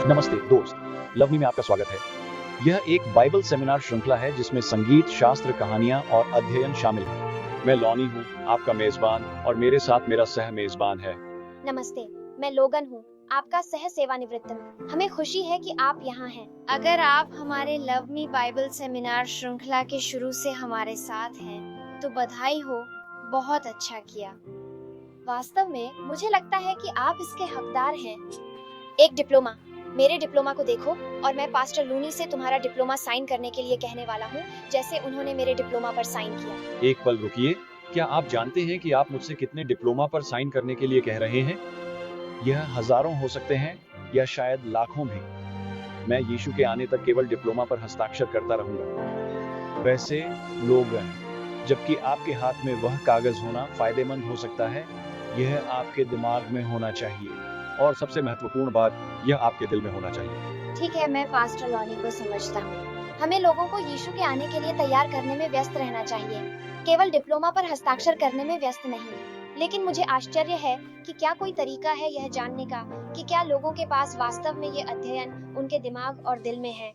नमस्ते दोस्त, लवनी में आपका स्वागत है। यह एक बाइबल सेमिनार श्रृंखला है जिसमें संगीत, शास्त्र, कहानियां और अध्ययन शामिल हैं। मैं लॉनी हूँ, आपका मेजबान, और मेरे साथ मेरा सह मेजबान है। नमस्ते, मैं लोगन हूँ, आपका सह सेवानिवृत्त। हमें खुशी है कि आप यहाँ हैं। अगर आप हमारे लव मी बाइबल सेमिनार श्रृंखला के शुरू से हमारे साथ हैं, तो बधाई हो, बहुत अच्छा किया। वास्तव में मुझे लगता है कि आप इसके हकदार हैं। एक डिप्लोमा, मेरे डिप्लोमा को देखो, और मैं पास्टर लूनी से तुम्हारा डिप्लोमा साइन करने के लिए कहने वाला हूँ, जैसे उन्होंने मेरे डिप्लोमा पर साइन किया। एक पल रुकिए, क्या आप जानते हैं कि आप मुझसे कितने डिप्लोमा पर साइन करने के लिए कह रहे हैं? यह हजारों हो सकते हैं, या शायद लाखों भी। मैं यीशु के आने तक केवल डिप्लोमा पर हस्ताक्षर करता रहूंगा। वैसे लोगन, जबकि आपके हाथ में वह कागज होना फायदेमंद हो सकता है, यह आपके दिमाग में होना चाहिए, और सबसे महत्वपूर्ण बात, यह आपके दिल में होना चाहिए। ठीक है, मैं पास्टर लॉनी को समझता हूँ। हमें लोगों को यीशु के आने के लिए तैयार करने में व्यस्त रहना चाहिए, केवल डिप्लोमा पर हस्ताक्षर करने में व्यस्त नहीं। लेकिन मुझे आश्चर्य है कि क्या कोई तरीका है यह जानने का कि क्या लोगों के पास वास्तव में ये अध्ययन उनके दिमाग और दिल में है।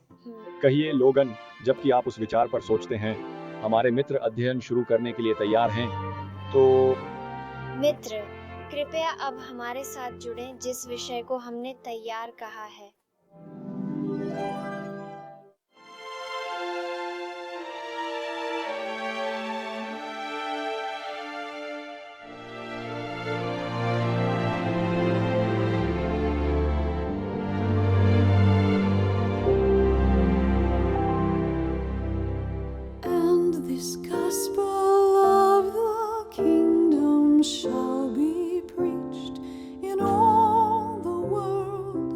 कहिए लोगन, जबकि आप उस विचार पर सोचते हैं, हमारे मित्र अध्ययन शुरू करने के लिए तैयार हैं, तो मित्र, कृपया अब हमारे साथ जुड़ें जिस विषय को हमने तैयार कहा है। This gospel of the kingdom shall be preached in all the world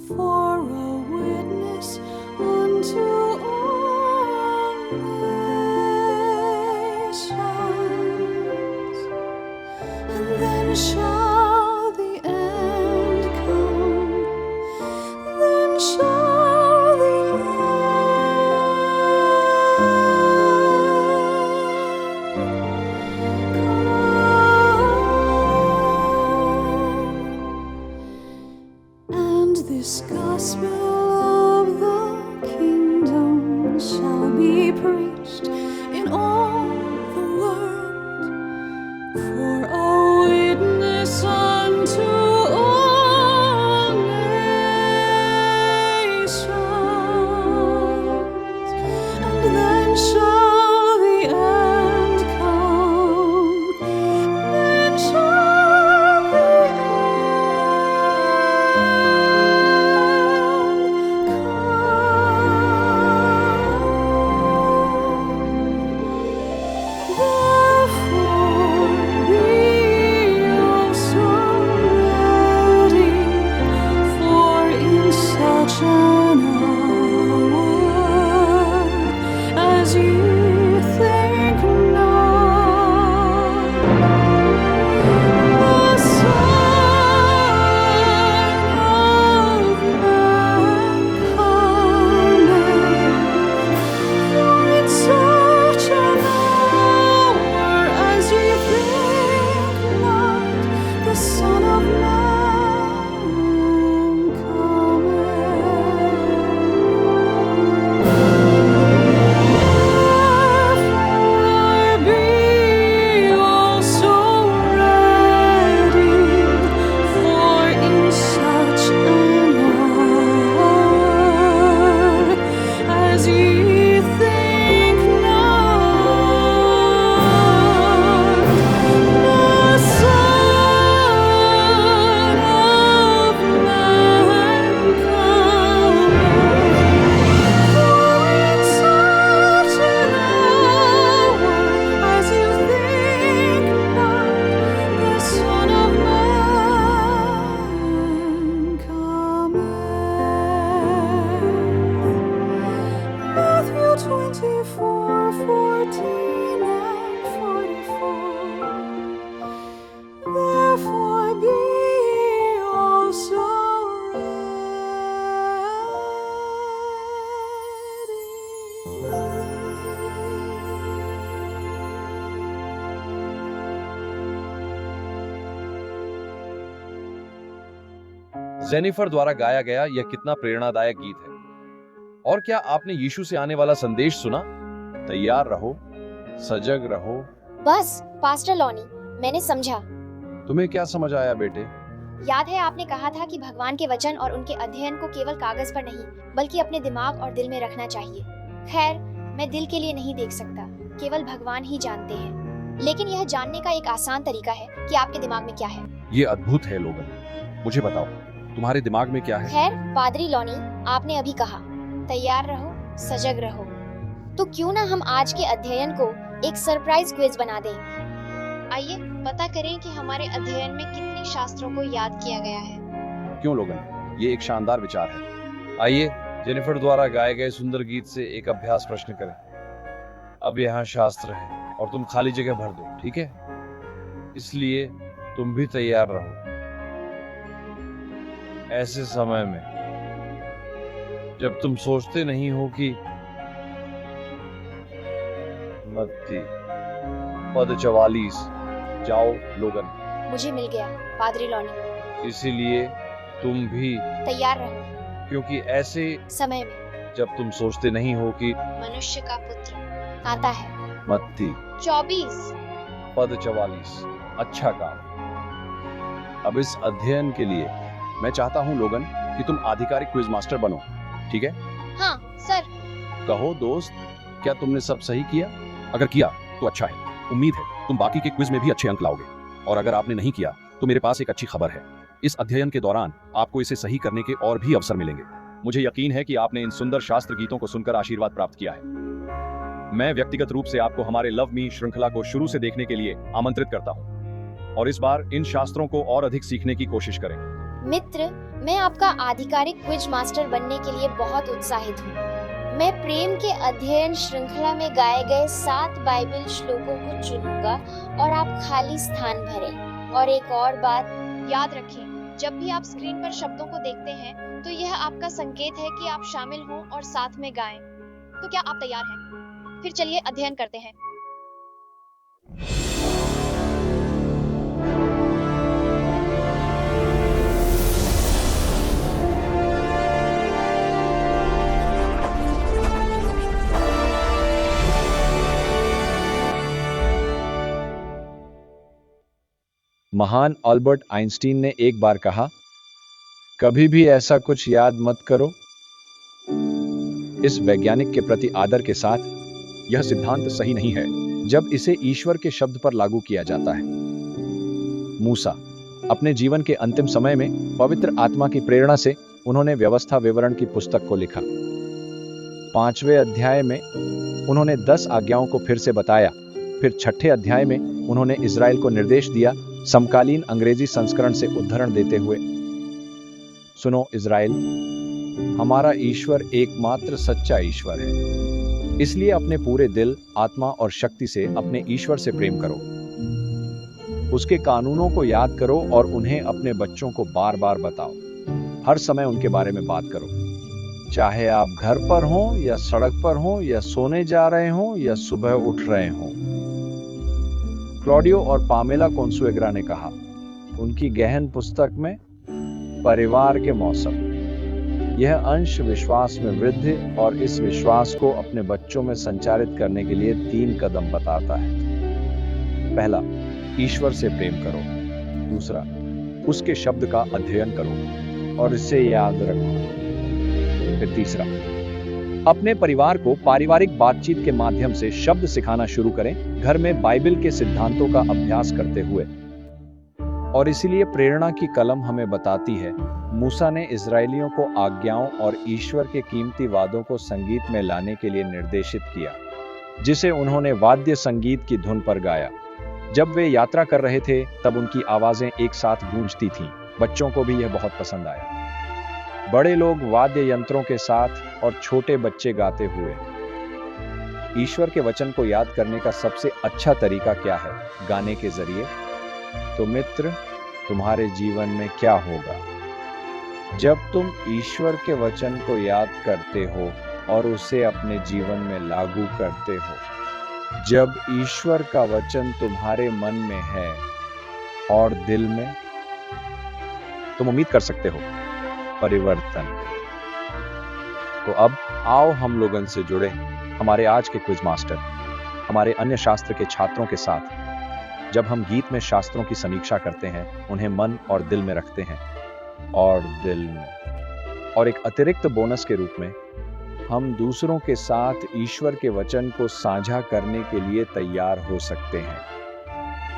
for a witness unto all nations, and then shall the end come, then shall the This gospel of the kingdom shall be preached in all the world for a witness unto all nations, and then shall the end come, then shall the Jennifer द्वारा गाया गया यह कितना प्रेरणादायक गीत है। और क्या आपने यीशु से आने वाला संदेश सुना? तैयार रहो, सजग रहो। बस पास्टर लॉनी, मैंने समझा। तुम्हें क्या समझ आया बेटे? याद है आपने कहा था कि भगवान के वचन और उनके अध्ययन को केवल कागज पर नहीं बल्कि अपने दिमाग और दिल में रखना चाहिए। खैर, मैं दिल के लिए नहीं देख सकता, केवल भगवान ही जानते हैं। लेकिन यह जानने का एक आसान तरीका है कि आपके दिमाग में क्या है। ये अद्भुत है लोगन, मुझे बताओ तुम्हारे दिमाग में क्या है? खैर पादरी लॉनी, आपने अभी कहा तैयार रहो, सजग रहो। तो क्यों ना हम आज के अध्ययन को एक सरप्राइज क्विज बना दें। आइए पता करें कि हमारे अध्ययन में कितने शास्त्रों को याद किया गया है। क्यों लोगन, ये एक शानदार विचार है। आइए जेनिफर द्वारा गाए गए सुंदर गीत से एक अभ्यास प्रश्न करें। अब यहाँ शास्त्र है और तुम खाली जगह भर दो, ठीक है? इसलिए तुम भी तैयार रहो। ऐसे समय में जब तुम सोचते नहीं हो कि मत्ती पद 44, जाओ लोगन। मुझे मिल गया पादरी लॉनी। इसीलिए तुम भी तैयार रहो, क्योंकि ऐसे समय में जब तुम सोचते नहीं हो कि मनुष्य का पुत्र आता है। मत्ती 24 पद 44। अच्छा काम। अब इस अध्ययन के लिए मैं चाहता हूँ लोगन कि तुम आधिकारिक क्विज मास्टर बनो, ठीक है? हाँ सर। कहो दोस्त, क्या तुमने सब सही किया? अगर किया तो अच्छा है। उम्मीद है तुम बाकी के क्विज में भी अच्छे अंक लाओगे। और अगर आपने नहीं किया तो मेरे पास एक अच्छी खबर है। इस अध्ययन के दौरान आपको इसे सही करने के और भी अवसर मिलेंगे। मुझे यकीन है कि आपने इन सुंदर शास्त्र गीतों को सुनकर आशीर्वाद प्राप्त किया है। मैं व्यक्तिगत रूप से आपको हमारे लव मी श्रृंखला को शुरू से देखने के लिए आमंत्रित करता हूँ और इस बार इन शास्त्रों को और अधिक सीखने की कोशिश करें। मित्र, मैं आपका आधिकारिक क्विज मास्टर बनने के लिए बहुत उत्साहित हूँ। मैं प्रेम के अध्ययन श्रृंखला में गाए गए 7 बाइबल श्लोकों को चुनूंगा और आप खाली स्थान भरें। और एक और बात याद रखें, जब भी आप स्क्रीन पर शब्दों को देखते हैं तो यह आपका संकेत है कि आप शामिल हों और साथ में गाएं। तो क्या आप तैयार हैं? फिर चलिए अध्ययन करते हैं। महान अल्बर्ट आइंस्टीन ने एक बार कहा, कभी भी ऐसा कुछ याद मत करो। इस वैज्ञानिक के प्रति आदर के साथ, यह सिद्धांत सही नहीं है जब इसे ईश्वर के शब्द पर लागू किया जाता है। मूसा अपने जीवन के अंतिम समय में पवित्र आत्मा की प्रेरणा से उन्होंने व्यवस्था विवरण की पुस्तक को लिखा। 5वें अध्याय में उन्होंने 10 आज्ञाओं को फिर से बताया। फिर 6ठे अध्याय में उन्होंने इज़राइल को निर्देश दिया, समकालीन अंग्रेजी संस्करण से उद्धरण देते हुए, सुनो इज़राइल, हमारा ईश्वर एकमात्र सच्चा ईश्वर है। इसलिए अपने पूरे दिल, आत्मा और शक्ति से अपने ईश्वर से प्रेम करो। उसके कानूनों को याद करो और उन्हें अपने बच्चों को बार बार बताओ। हर समय उनके बारे में बात करो, चाहे आप घर पर हों या सड़क पर हों या सोने जा रहे हों या सुबह उठ रहे हों। क्लॉडियो और पामेला कोंसुएग्रा ने कहा, उनकी गहन पुस्तक में परिवार के मौसम, यह अंश विश्वास में वृद्धि और इस विश्वास को अपने बच्चों में संचारित करने के लिए 3 कदम बताता है। पहला, ईश्वर से प्रेम करो। दूसरा, उसके शब्द का अध्ययन करो और इसे याद रखो। फिर तीसरा, अपने परिवार को पारिवारिक बातचीत के माध्यम से शब्द सिखाना शुरू करें, घर में बाइबल के सिद्धांतों का अभ्यास करते हुए। और इसीलिए प्रेरणा की कलम हमें बताती है, मूसा ने इजरायलियों को आज्ञाओं और ईश्वर के कीमती वादों को संगीत में लाने के लिए निर्देशित किया, जिसे उन्होंने वाद्य संगीत की धुन पर गाया। जब वे यात्रा कर रहे थे तब उनकी आवाजें एक साथ गूंजती थीं। बच्चों को भी यह बहुत पसंद आया। बड़े लोग वाद्य यंत्रों के साथ और छोटे बच्चे गाते हुए। ईश्वर के वचन को याद करने का सबसे अच्छा तरीका क्या है? गाने के जरिए। तो मित्र, तुम्हारे जीवन में क्या होगा जब तुम ईश्वर के वचन को याद करते हो और उसे अपने जीवन में लागू करते हो? जब ईश्वर का वचन तुम्हारे मन में है और दिल में, तुम उम्मीद कर सकते हो परिवर्तन। तो अब आओ हम लोगन से जुड़े हमारे आज के क्विज मास्टर हमारे अन्य शास्त्र के छात्रों के साथ। जब हम गीत में शास्त्रों की समीक्षा करते हैं, उन्हें मन और दिल में रखते हैं और एक अतिरिक्त बोनस के रूप में हम दूसरों के साथ ईश्वर के वचन को साझा करने के लिए तैयार हो सकते हैं।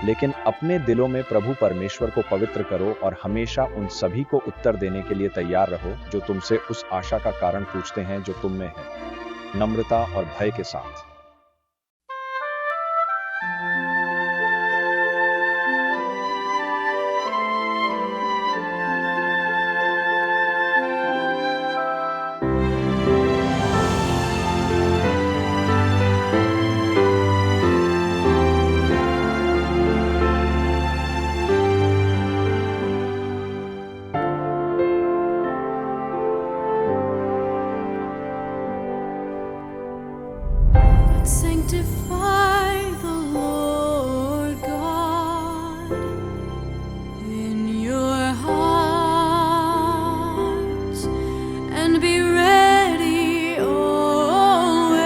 लेकिन अपने दिलों में प्रभु परमेश्वर को पवित्र करो और हमेशा उन सभी को उत्तर देने के लिए तैयार रहो जो तुमसे उस आशा का कारण पूछते हैं जो तुम में है, नम्रता और भय के साथ। Sanctify the Lord God in your hearts and be ready always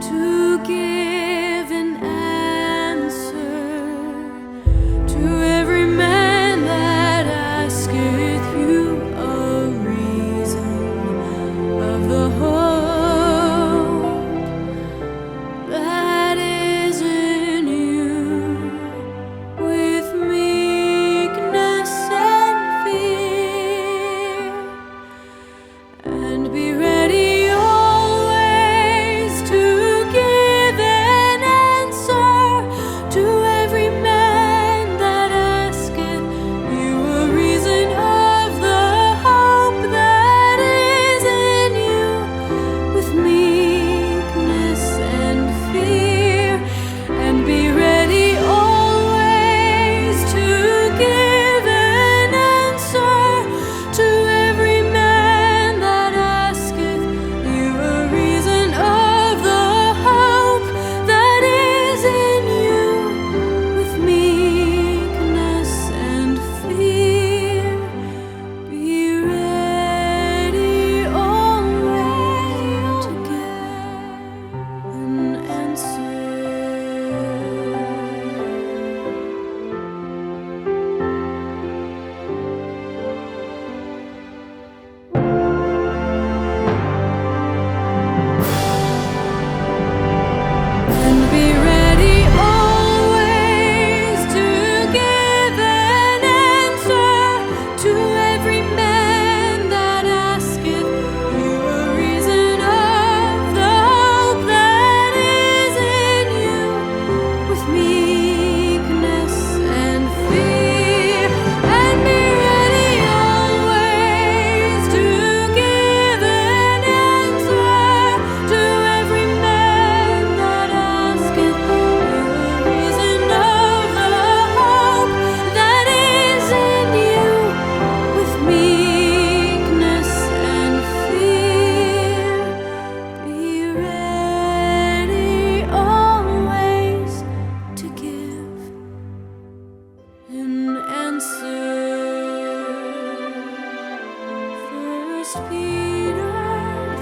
to give an answer to every man that asketh you a reason of the hope that is in you, with meekness and fear, and be ready always to give an answer to every man that asketh you a reason of the hope that is in you, with meekness and fear, and be ready always to give an answer to every man that asketh you a reason of the hope that is in you, with meekness and fear. Be ready always to give an answer. And be ready always to give an answer to every man that asketh you a reason of the hope that is in you, with meekness and fear. And be ready always to give an answer to every man that asketh you a reason of the hope that is in you, with meekness and fear. Be ready always to give an answer. 1 Peter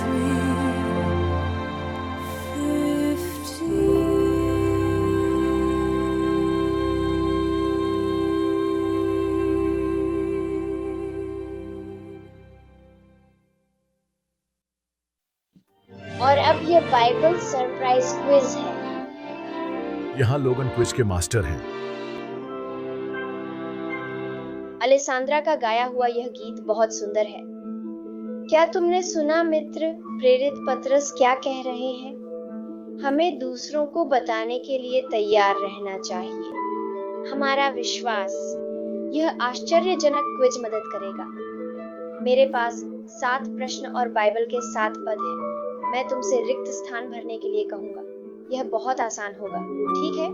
3:15. और अब ये Bible surprise quiz है। यहाँ लोगन quiz के master हैं। अलेसांद्रा का गाया हुआ यह गीत बहुत सुंदर है। क्या तुमने सुना मित्र, प्रेरित पतरस क्या कह रहे हैं? हमें दूसरों को बताने के लिए तैयार रहना चाहिए। हमारा विश्वास, यह आश्चर्यजनक क्विज मदद करेगा। मेरे पास 7 प्रश्न और बाइबल के 7 पद हैं। मैं तुमसे रिक्त स्थान भरने के लिए कहूंगा। यह बहुत आसान होगा, ठीक है?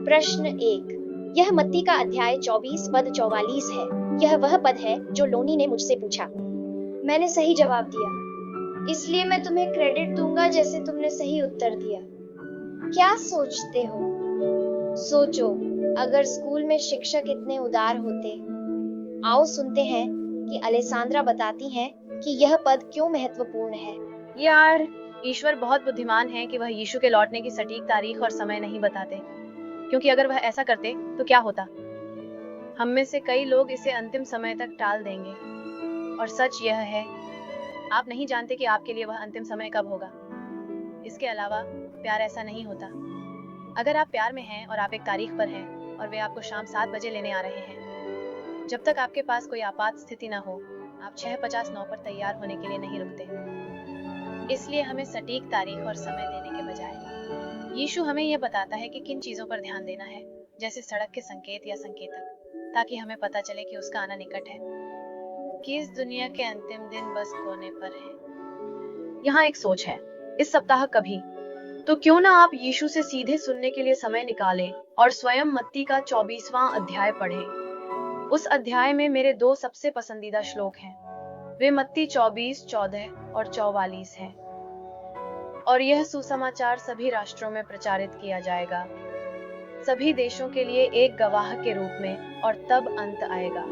प्रश्न 1, यह मत्ती का अध्याय 24 पद 44 है। यह वह पद है जो लोनी ने मुझसे पूछा। मैंने सही जवाब दिया, इसलिए मैं तुम्हें क्रेडिट दूंगा जैसे तुमने सही उत्तर दिया। क्या सोचते हो? सोचो, अगर स्कूल में शिक्षक इतने उदार होते आओ सुनते हैं कि अलेसांद्रा बताती हैं कि यह पद क्यों महत्वपूर्ण है। यार, ईश्वर बहुत बुद्धिमान है कि वह यीशु के लौटने की सटीक तारीख और समय नहीं बताते, क्योंकि अगर वह ऐसा करते तो क्या होता? हम में से कई लोग इसे अंतिम समय तक टाल देंगे। और सच यह है, आप नहीं जानते कि आपके लिए वह अंतिम समय कब होगा। इसके अलावा प्यार ऐसा नहीं होता। अगर आप प्यार में हैं और आप एक तारीख पर हैं और वे आपको शाम 7 बजे लेने आ रहे हैं, जब तक आपके पास कोई आपात स्थिति न हो, आप 6:59 पर तैयार होने के लिए नहीं रुकते। इसलिए हमें सटीक तारीख और समय देने के बजाय यीशु हमें यह बताता है कि किन चीजों पर ध्यान देना है, जैसे सड़क के संकेत या संकेतक, ताकि हमें पता चले कि उसका आना निकट है, कि इस दुनिया के अंतिम दिन बस कोने पर है। यहाँ एक सोच है, इस सप्ताह कभी तो क्यों ना आप यीशु से सीधे सुनने के लिए समय निकालें और स्वयं मत्ती का 24वां अध्याय पढ़ें। उस अध्याय में मेरे 2 सबसे पसंदीदा श्लोक हैं। वे मत्ती 24:14 और 44 हैं। और यह सुसमाचार सभी राष्ट्रों में प्रचारित किया जाएगा, सभी देशों के लिए एक गवाह के रूप में, और तब अंत आएगा।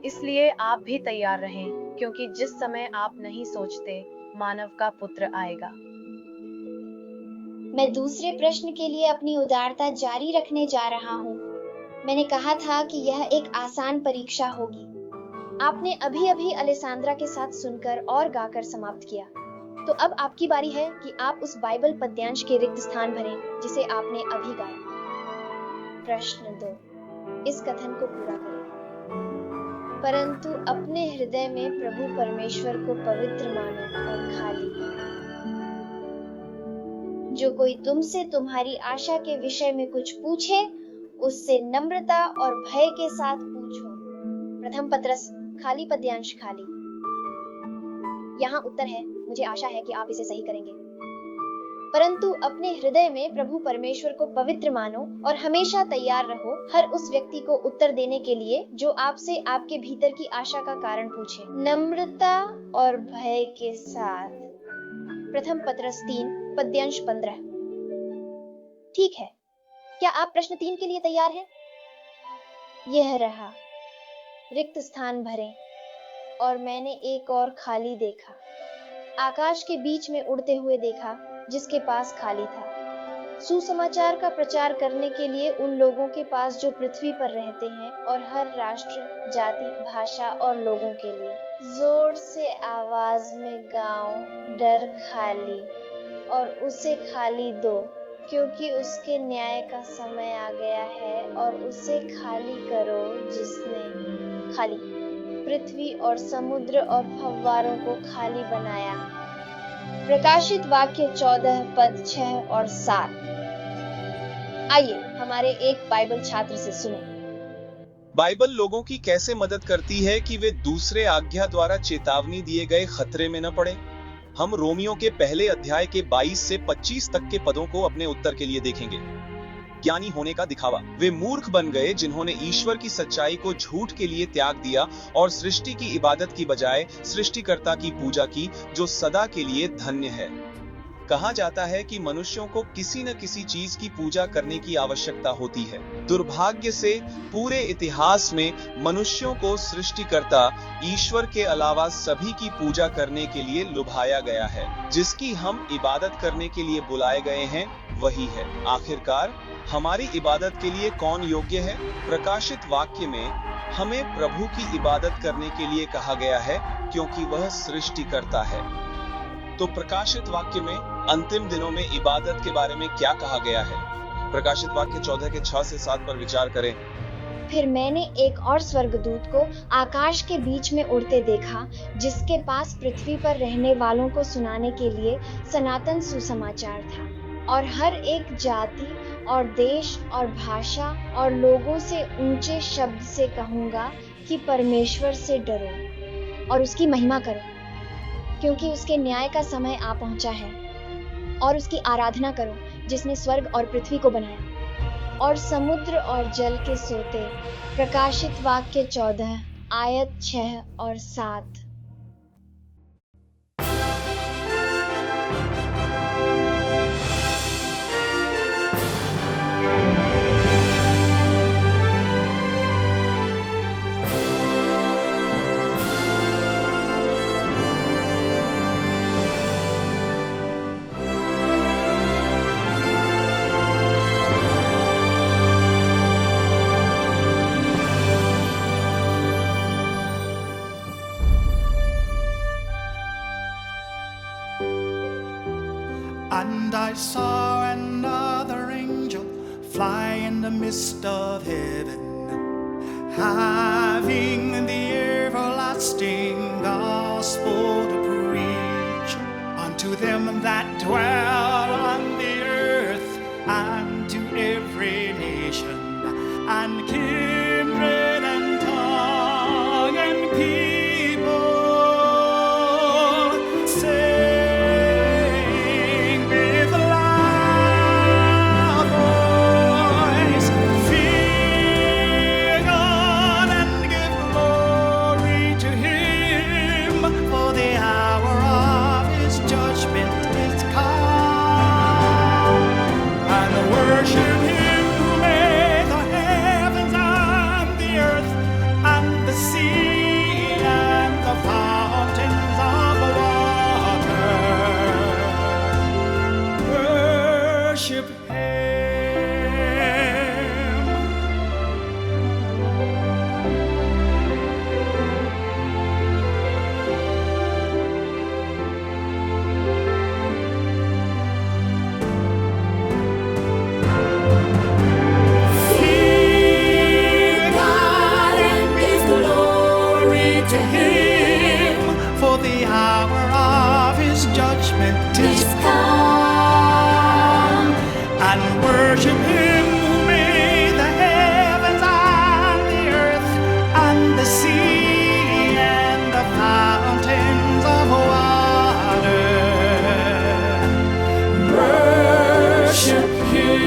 इसलिए आप भी तैयार रहें, क्योंकि जिस समय आप नहीं सोचते, मानव का पुत्र आएगा। मैं दूसरे प्रश्न के लिए अपनी उदारता जारी रखने जा रहा हूँ। मैंने कहा था कि यह एक आसान परीक्षा होगी। आपने अभी अलेसांद्रा के साथ सुनकर और गाकर समाप्त किया। तो अब आपकी बारी है कि आप उस बाइबल पद्यांश के रिक्त स्थान भरें जिसे आपने अभी गाया। प्रश्न 2, इस कथन को पूरा करें। परंतु अपने हृदय में प्रभु परमेश्वर को पवित्र मानो और खाली। जो कोई तुमसे तुम्हारी आशा के विषय में कुछ पूछे, उससे नम्रता और भय के साथ पूछो। प्रथम पत्रस खाली पद्यांश खाली। यहाँ उत्तर है, मुझे आशा है कि आप इसे सही करेंगे। परंतु अपने हृदय में प्रभु परमेश्वर को पवित्र मानो और हमेशा तैयार रहो हर उस व्यक्ति को उत्तर देने के लिए जो आपसे आपके भीतर की आशा का कारण पूछे, नम्रता और भय के साथ। प्रथम पत्रस 3 पद्यांश 15। ठीक है, क्या आप प्रश्न 3 के लिए तैयार हैं? यह रहा, रिक्त स्थान भरें। और मैंने एक और खाली देखा, आकाश के बीच में उड़ते हुए देखा, जिसके पास खाली था, सुसमाचार का प्रचार करने के लिए उन लोगों के पास जो पृथ्वी पर रहते हैं, और हर राष्ट्र, जाति, भाषा और लोगों के लिए। जोर से आवाज में गाओ, डर खाली, और उसे खाली दो, क्योंकि उसके न्याय का समय आ गया है, और उसे खाली करो जिसने खाली पृथ्वी और समुद्र और फव्वारों को खाली बनाया। प्रकाशित वाक्य 14 पद 6 और 7। आइए हमारे एक बाइबल छात्र से सुने। बाइबल लोगों की कैसे मदद करती है कि वे दूसरे आज्ञा द्वारा चेतावनी दिए गए खतरे में न पड़े। हम रोमियो के पहले अध्याय के 22 से 25 तक के पदों को अपने उत्तर के लिए देखेंगे। ज्ञानी होने का दिखावा। वे मूर्ख बन गए जिन्होंने ईश्वर की सच्चाई को झूठ के लिए त्याग दिया और सृष्टि की इबादत की बजाय सृष्टिकर्ता की पूजा की, जो सदा के लिए धन्य है। कहा जाता है कि मनुष्यों को किसी न किसी चीज की पूजा करने की आवश्यकता होती है। दुर्भाग्य से पूरे इतिहास में मनुष्यों को सृष्टिकर्ता ईश्वर के अलावा सभी की पूजा करने के लिए लुभाया गया है। जिसकी हम इबादत करने के लिए बुलाए गए हैं वही है। आखिरकार हमारी इबादत के लिए कौन योग्य है? प्रकाशित वाक्य में हमें प्रभु की इबादत करने के लिए कहा गया है, क्योंकि वह सृष्टिकर्ता है। तो प्रकाशित वाक्य में अंतिम दिनों में इबादत के बारे में क्या कहा गया है? प्रकाशित वाक्य 14 के 6 से 7 पर विचार करें। फिर मैंने एक और स्वर्गदूत को आकाश के बीच में उड़ते देखा, जिसके पास पृथ्वी पर रहने वालों को सुनाने के लिए सनातन सुसमाचार था, और हर एक जाति और देश और भाषा और लोगों से ऊंचे शब्द से कहूंगा कि परमेश्वर से डरो और उसकी महिमा करो, क्योंकि उसके न्याय का समय आ पहुंचा है, और उसकी आराधना करो जिसने स्वर्ग और पृथ्वी को बनाया और समुद्र और जल के सोते। प्रकाशित वाक्य 14 आयत 6 और 7। promised of heaven, having the everlasting gospel to preach unto them that dwell on the earth, and to every nation and kindred and tongue and people, sing with loud voice, fear God and give glory to Him, for the hour of His judgment is come, and worship Him who made the heavens and the earth and the sea and the fountains of water. Worship Him. Fear God and give glory to Him, for the hour of His judgment is come, and worship Him who made the heavens and the earth and the sea and the fountains of water. Worship Him.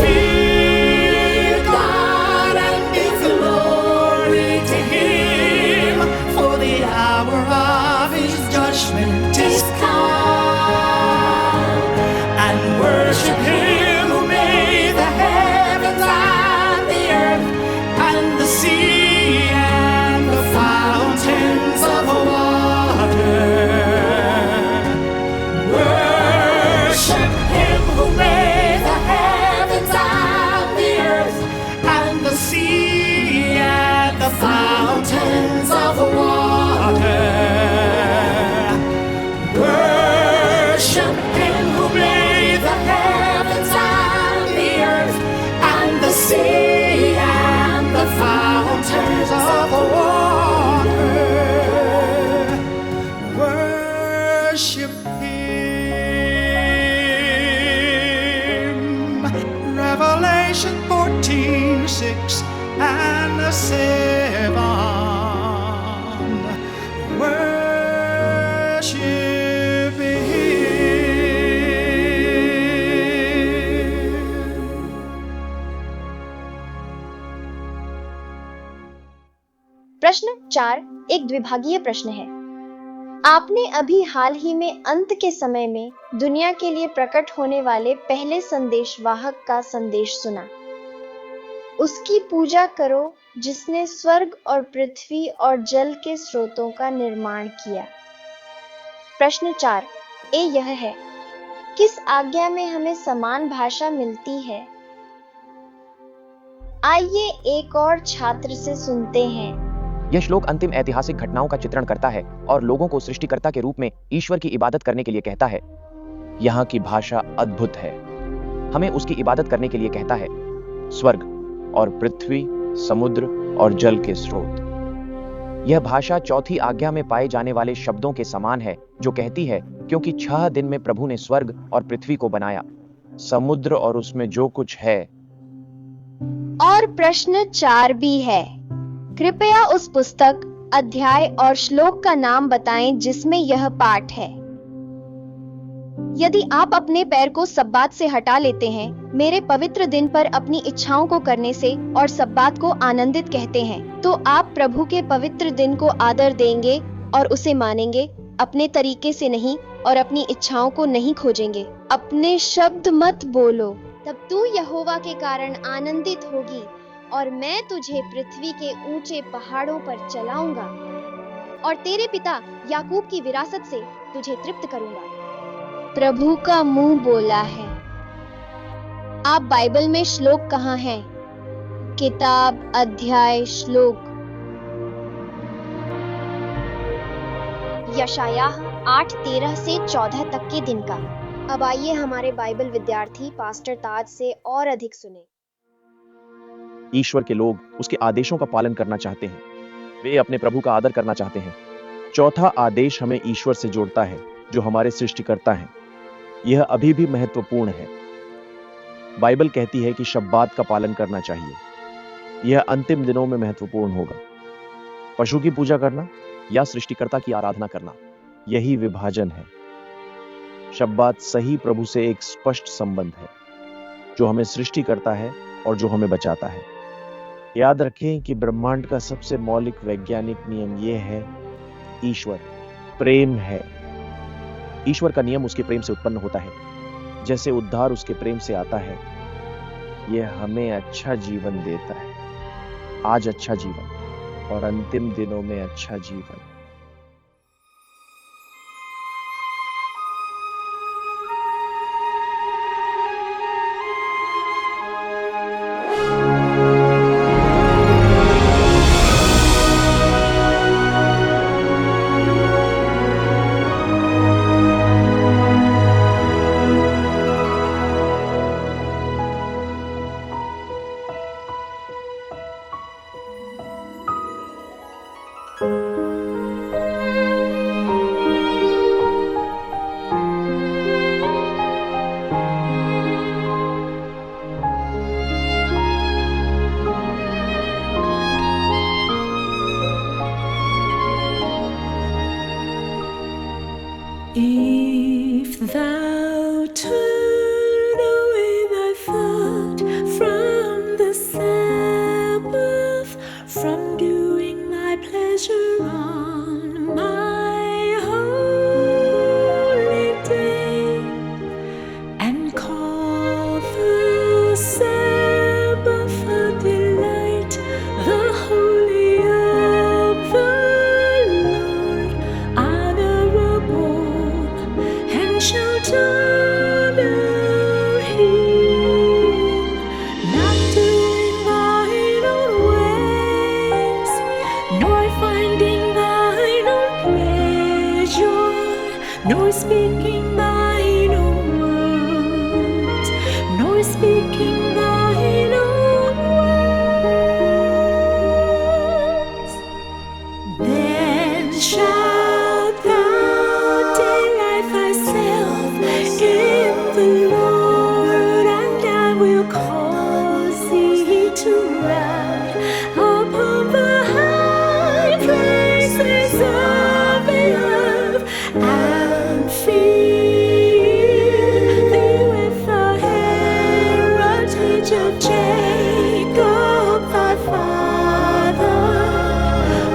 Fear God and give glory to Him, for the hour of His judgment is come, and worship Him who made the heavens and the earth and the sea and the fountains of water. Worship Him who made the heavens and the earth and the sea and the fountains of water. Worship Him who made the heavens and the earth and the sea and the fountains of water. Worship Him. Revelation 14:6 and 7. Worship Him. प्रश्न 4 एक द्विभागीय प्रश्न है। आपने अभी हाल ही में अंत के समय में दुनिया के लिए प्रकट होने वाले पहले संदेशवाहक का संदेश सुना। उसकी पूजा करो जिसने स्वर्ग और पृथ्वी और जल के स्रोतों का निर्माण किया। प्रश्न 4 ए यह है, किस आज्ञा में हमें समान भाषा मिलती है? आइए एक और छात्र से सुनते हैं। यह श्लोक अंतिम ऐतिहासिक घटनाओं का चित्रण करता है और लोगों को सृष्टिकर्ता के रूप में ईश्वर की इबादत करने के लिए कहता है। यहाँ की भाषा अद्भुत है। हमें उसकी इबादत करने के लिए कहता है। स्वर्ग और पृथ्वी, समुद्र और जल के स्रोत। यह भाषा चौथी आज्ञा में पाए जाने वाले शब्दों के समान है, जो कहती है, क्योंकि 6 दिन में प्रभु ने स्वर्ग और पृथ्वी को बनाया, समुद्र और उसमें जो कुछ है। और प्रश्न 4 भी है। कृपया उस पुस्तक, अध्याय और श्लोक का नाम बताएं जिसमें यह पाठ है। यदि आप अपने पैर को सब्बात से हटा लेते हैं, मेरे पवित्र दिन पर अपनी इच्छाओं को करने से और सब्बात को आनंदित कहते हैं, तो आप प्रभु के पवित्र दिन को आदर देंगे और उसे मानेंगे, अपने तरीके से नहीं और अपनी इच्छाओं को नहीं खोजेंगे। अपने शब्द मत बोलो, तब तू यहोवा के कारण आनंदित होगी और मैं तुझे पृथ्वी के ऊंचे पहाड़ों पर चलाऊंगा और तेरे पिता याकूब की विरासत से तुझे तृप्त करूंगा। प्रभु का मुंह बोला है। आप बाइबल में श्लोक कहाँ हैं? किताब, अध्याय, श्लोक। यशायाह 8:13 से 14 तक के दिन का। अब आइए हमारे बाइबल विद्यार्थी पास्टर ताज से और अधिक सुने। ईश्वर के लोग उसके आदेशों का पालन करना चाहते हैं। वे अपने प्रभु का आदर करना चाहते हैं। चौथा आदेश हमें ईश्वर से जोड़ता है, जो हमारे सृष्टिकर्ता हैं। यह अभी भी महत्वपूर्ण है। बाइबल कहती है कि शब्बात का पालन करना चाहिए। यह अंतिम दिनों में महत्वपूर्ण होगा। पशु की पूजा करना या सृष्टिकर्ता की आराधना करना, यही विभाजन है। शब्बात सही प्रभु से एक स्पष्ट संबंध है, जो हमें सृष्टि करता है और जो हमें बचाता है। याद रखें कि ब्रह्मांड का सबसे मौलिक वैज्ञानिक नियम यह है, ईश्वर प्रेम है। ईश्वर का नियम उसके प्रेम से उत्पन्न होता है। जैसे उद्धार उसके प्रेम से आता है, यह हमें अच्छा जीवन देता है। आज अच्छा जीवन और अंतिम दिनों में अच्छा जीवन। If thou turn away thy foot from the Sabbath, from doing thy pleasure on my holy day, and call the Sabbath a delight, the holy of the Lord, honorable, and shalt honor him, not doing thine own ways, nor finding thine own pleasure, nor speaking thine own words, nor speaking thine own words. Then shalt thou delight thyself in the Lord, and I will cause thee to ride upon the high places of the earth, and feed thee with the heritage of Jacob thy father.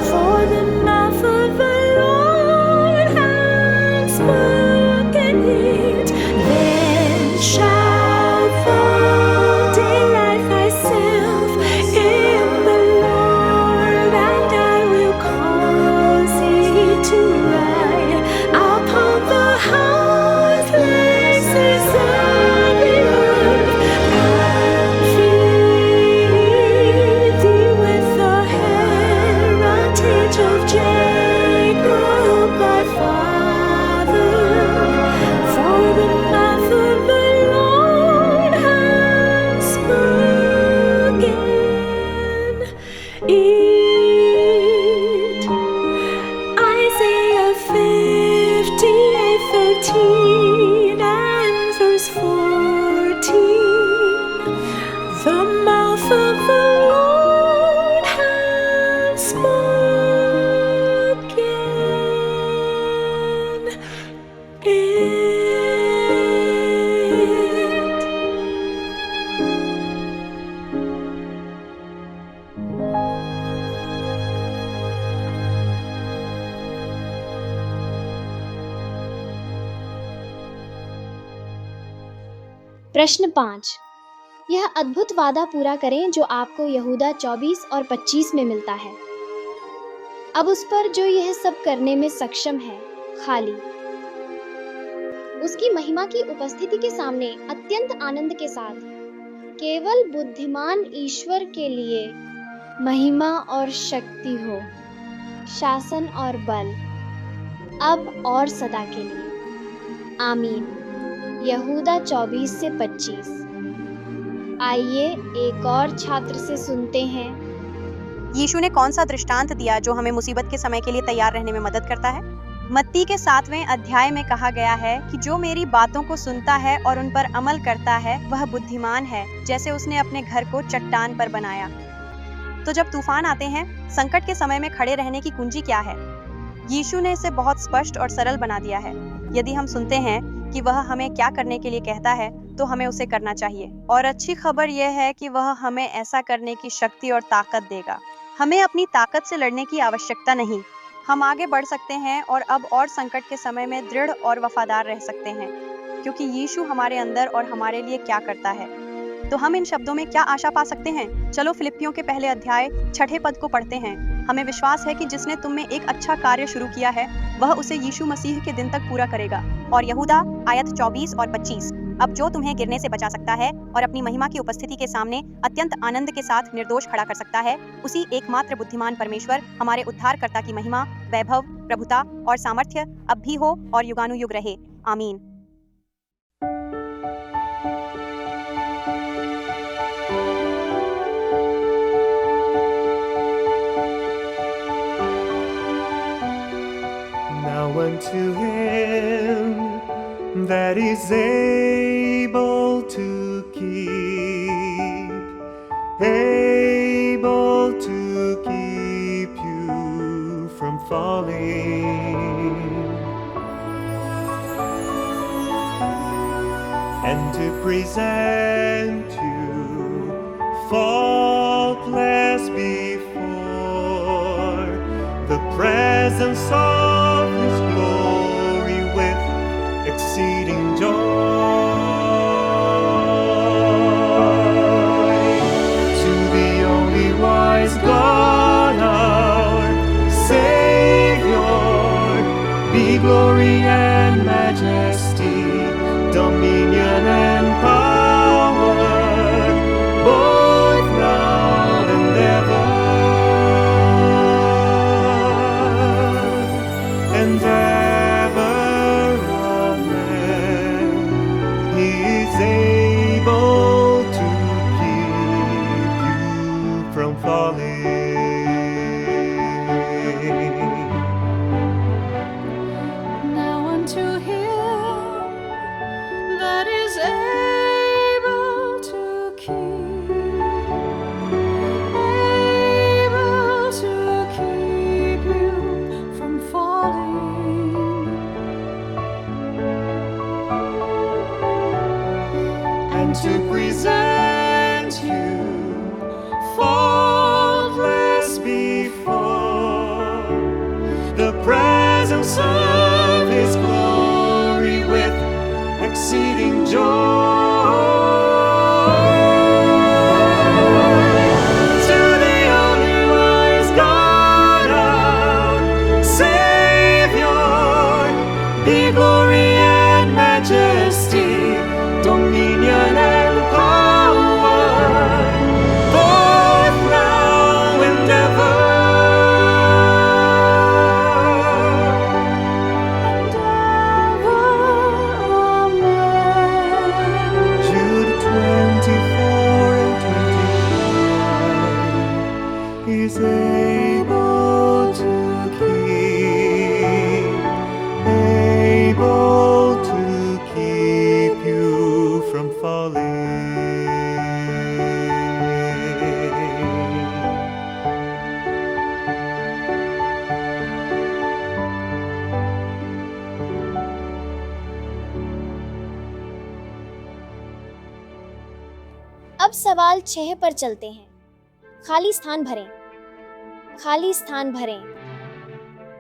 For the mouth of the Lord hath spoken it. Then shalt thou delight thyself in the Lord, and I will cause thee to ride upon the high places of the earth, and feed thee with the heritage of Jacob thy father. For the mouth of the Lord hath spoken it. Isaiah 58:13 and verse 14. The mouth of the Lord hath spoken it. प्रश्न 5। यह अद्भुत वादा पूरा करें जो आपको यहूदा 24 और 25 में मिलता है। अब उस पर जो यह सब करने में सक्षम है, खाली उसकी महिमा की उपस्थिति के सामने अत्यंत आनंद के साथ केवल बुद्धिमान ईश्वर के लिए महिमा और शक्ति हो, शासन और बल, अब और सदा के लिए, आमीन। यहूदा 24 से 25। आइए एक और छात्र से सुनते हैं। यीशु ने कौन सा दृष्टांत दिया जो हमें मुसीबत के समय के लिए तैयार रहने में मदद करता है? मत्ती के 7वें अध्याय में कहा गया है कि जो मेरी बातों को सुनता है और उन पर अमल करता है वह बुद्धिमान है, जैसे उसने अपने घर को चट्टान पर बनाया। तो जब तूफान आते हैं, संकट के समय में खड़े रहने की कुंजी क्या है? यीशु ने इसे बहुत स्पष्ट और सरल बना दिया है। यदि हम सुनते हैं कि वह हमें क्या करने के लिए कहता है, तो हमें उसे करना चाहिए। और अच्छी खबर यह है कि वह हमें ऐसा करने की शक्ति और ताकत देगा। हमें अपनी ताकत से लड़ने की आवश्यकता नहीं। हम आगे बढ़ सकते हैं और अब और संकट के समय में दृढ़ और वफादार रह सकते हैं, क्योंकि यीशु हमारे अंदर और हमारे लिए क्या करता है। तो हम इन शब्दों में क्या आशा पा सकते हैं? चलो फिलिप्पियों के पहले अध्याय 6 पद को पढ़ते हैं। हमें विश्वास है कि जिसने तुम में एक अच्छा कार्य शुरू किया है, वह उसे यीशु मसीह के दिन तक पूरा करेगा। और यहूदा आयत 24 और 25। अब जो तुम्हें गिरने से बचा सकता है और अपनी महिमा की उपस्थिति के सामने अत्यंत आनंद के साथ निर्दोष खड़ा कर सकता है, उसी एकमात्र बुद्धिमान परमेश्वर हमारे उद्धारकर्ता की महिमा, वैभव, प्रभुता और सामर्थ्य अब भी हो और युगानुयुग रहे। आमीन। Now unto him that is able to keep you from falling, and to present you faultless before the presence of his glory with exceeding joy. To the only wise God, our Savior, be glory and majesty, dominion and power, both now and ever. And ever, amen. He is able to keep you from falling. Now unto him that is able to keep you from falling, and to present you faultless before the presence of his glory with exceeding joy. To the only wise God, our Savior, be glory and majesty, dominion and power, both now and ever. Jude 24 and 25 is able to keep you from falling. अब सवाल 6 पर चलते हैं। खाली स्थान भरें, खाली स्थान भरें,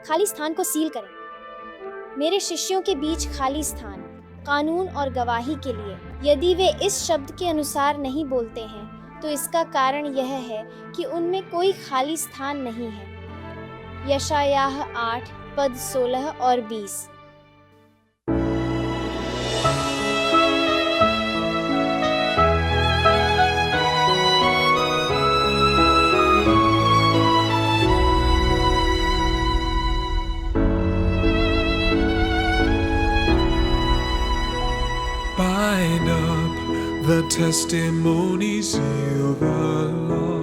खाली स्थान को सील करें। मेरे शिष्यों के बीच खाली स्थान, कानून और गवाही के लिए। यदि वे इस शब्द के अनुसार नहीं बोलते हैं, तो इसका कारण यह है कि उनमें कोई खाली स्थान नहीं है। यशायाह 8 पद 16 और 20। bind up the testimony, seal the law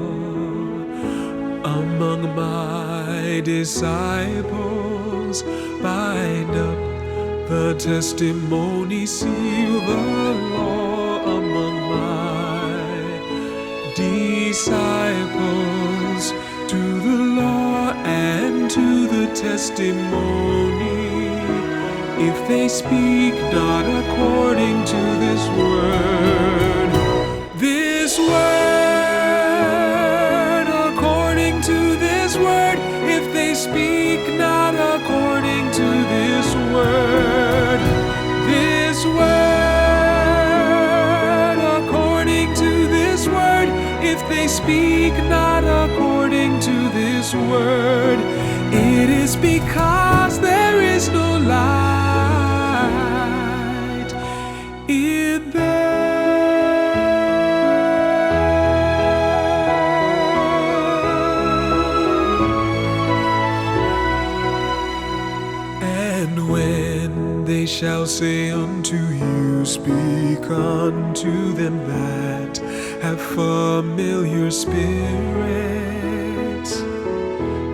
among my disciples. Bind up the testimony, seal the law among my disciples. To the law and to the testimony, if they speak not according to this word, according to this word, if they speak not according to this word, according to this word, if they speak not according to this word, it is because there is no light in them. And when they shall say unto you, speak unto them that have familiar spirits,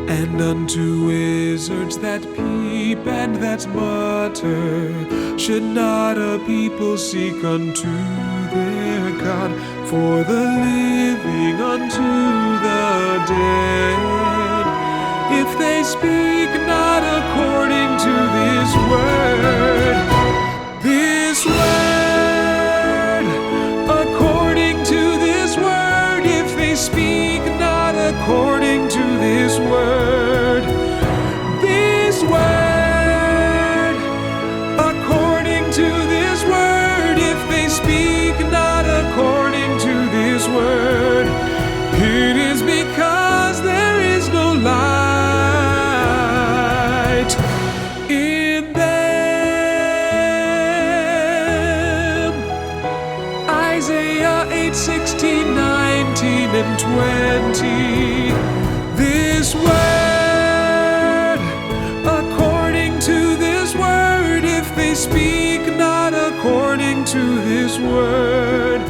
and unto wizards that peep and that mutter, should not a people seek unto their God, for the living unto the dead, if they speak not according to this word, according to this word, if they speak not according to this word, according to this word, if they speak not according to this word, it is because there is no light in them. Isaiah 8:16, 19, and 20. This word, according to this word, if they speak not according to this word,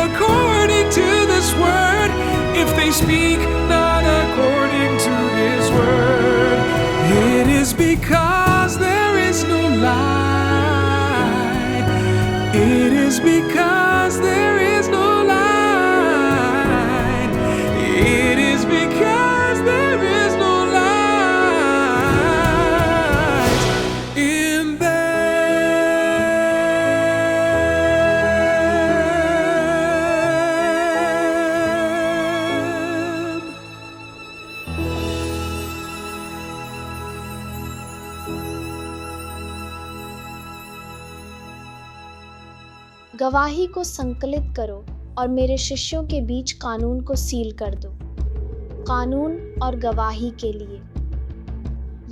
according to this word, if they speak not according to this word, it is because there is no light. It is because there is no light. It is because there is no light in them. गवाही को संकलित करो और मेरे शिष्यों के बीच कानून को सील कर दो, कानून और गवाही के लिए।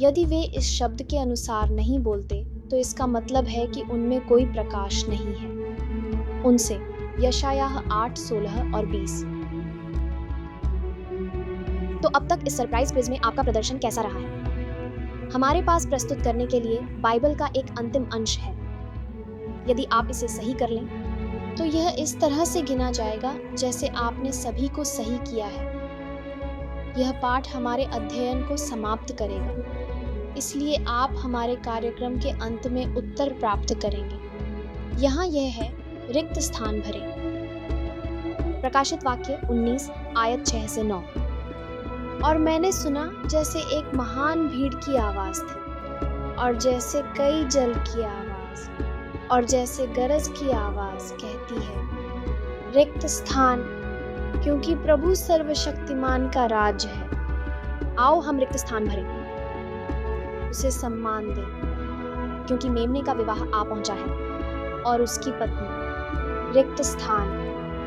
यदि वे इस शब्द के अनुसार नहीं बोलते तो इसका मतलब है कि उनमें कोई प्रकाश नहीं है। उनसे यशायाह 8:16 और 20। तो अब तक इस सरप्राइज क्विज में आपका प्रदर्शन कैसा रहा है? हमारे पास प्रस्तुत करने के लिए बाइबल का एक अंतिम अंश है। यदि आप इसे सही कर लें तो यह इस तरह से गिना जाएगा जैसे आपने सभी को सही किया है। यह पाठ हमारे अध्ययन को समाप्त करेगा, इसलिए आप हमारे कार्यक्रम के अंत में उत्तर प्राप्त करेंगे। यहाँ यह है, रिक्त स्थान भरें। प्रकाशित वाक्य 19 आयत 6 से 9। और मैंने सुना जैसे एक महान भीड़ की आवाज थी, और जैसे कई जल की आवाज, और जैसे गरज की आवाज कहती है, रिक्त स्थान, क्योंकि प्रभु सर्वशक्तिमान का राज है। आओ हम रिक्त स्थान भरें, उसे सम्मान दें, क्योंकि मेमने का विवाह आ पहुंचा है और उसकी पत्नी। रिक्त स्थान,